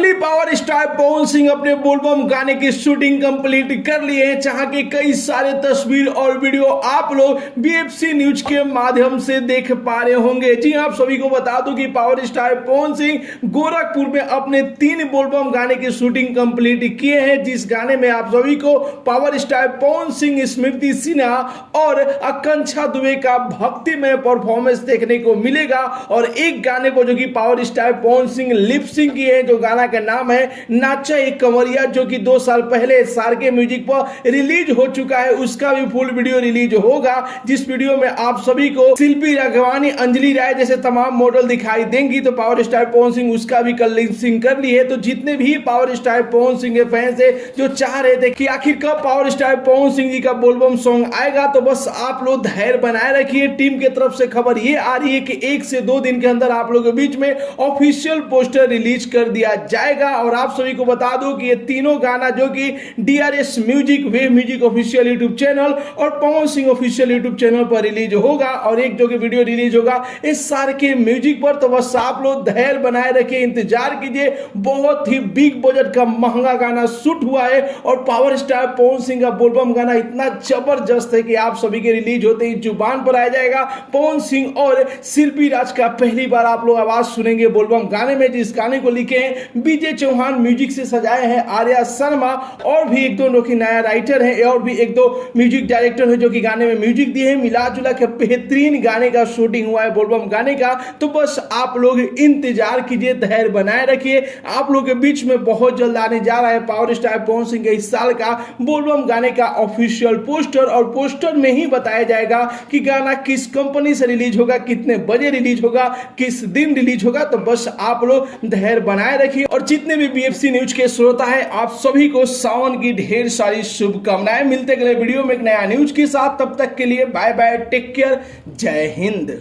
Finally power star Pawan Singh अपने बोलबम गाने की शूटिंग कंप्लीट कर लिए हैं, जहां की कई सारे तस्वीर और वीडियो आप लोग बीएफसी न्यूज के माध्यम से देख पा रहे होंगे। जी आप सभी को बता दूं कि पावर स्टार पवन सिंह गोरखपुर में अपने 3 बोलबम गाने की शूटिंग कंप्लीट किए हैं, जिस गाने में आप सभी को पावर स्टार पवन सिंह, स्मृति सिन्हा और आकांक्षा दुबे का भक्तिमय परफॉर्मेंस देखने को मिलेगा। और एक गाने को जो कि power star Pawan Singh lip sync किए हैं, जो गाना का नाम है नाचा एक कमरिया, जो कि 2 साल पहले सारके म्यूजिक पर रिलीज हो चुका है, उसका भी फुल वीडियो रिलीज होगा, जिस वीडियो में आप सभी को शिल्पी राघवानी, अंजलि राय जैसे तमाम मॉडल दिखाई देंगी। तो पावर स्टार पवन सिंह उसका भी कल लिप सिंक कर ली है। तो जितने भी पावर स्टार पवन सिंह के फैंस है जो चाह रहे थे कि आखिर कब पावर स्टार पवन सिंह जी का बोलबम सॉन्ग आएगा, तो बस आप लोग धैर्य बनाए रखिए। टीम की तरफ से खबर ये आ रही है कि 1 से 2 दिन के अंदर आप लोगों के बीच में ऑफिशियल पोस्टर रिलीज कर दिया जाएगा। और आप सभी को बता दूं कि ये तीनों गाना जो कि DRS music, wave music official YouTube channel और Pawan Singh official YouTube channel पर रिलीज होगा, और एक जो कि वीडियो रिलीज होगा इस सार के म्यूजिक पर। तो बस आप लोग धैर्य बनाए रखिए, इंतजार कीजिए। बहुत ही बिग बजट का महंगा गाना शूट हुआ है, और पावर स्टार पवन सिंह का बोलबम गाना इतना जबरदस्त है कि आप सभी के रिलीज होते ही जुबान पर आ जाएगा। पवन सिंह और शिल्पी राज का पहली बार आप लोग आवाज सुनेंगे बोलबम गाने में, जिस गाने को लिखे हैं बीजे चौहान, म्यूजिक से सजाए हैं आर्या शर्मा, और भी 1-2 लोग नया राइटर है, और भी 1-2 म्यूजिक डायरेक्टर है जो कि गाने में म्यूजिक दिए हैं। मिला जुला के बेहतरीन गाने का शूटिंग हुआ है बोलबम गाने का। तो बस आप लोग इंतजार कीजिए, धैर्य बनाए रखिए। आप लोग के बीच में बहुत जल्द आने जा रहा है पावर स्टार पवन सिंह के इस साल का बोलबम गाने का ऑफिशियल पोस्टर, और पोस्टर में ही बताया जाएगा कि गाना किस कंपनी से रिलीज होगा, कितने बजे रिलीज होगा, किस दिन रिलीज होगा। तो बस आप लोग धैर्य बनाए रखिए। और जितने भी बीएफसी न्यूज के श्रोता है, आप सभी को सावन की ढेर सारी शुभकामनाएं। मिलते अगले वीडियो में एक नया न्यूज के साथ, तब तक के लिए बाय बाय, टेक केयर, जय हिंद।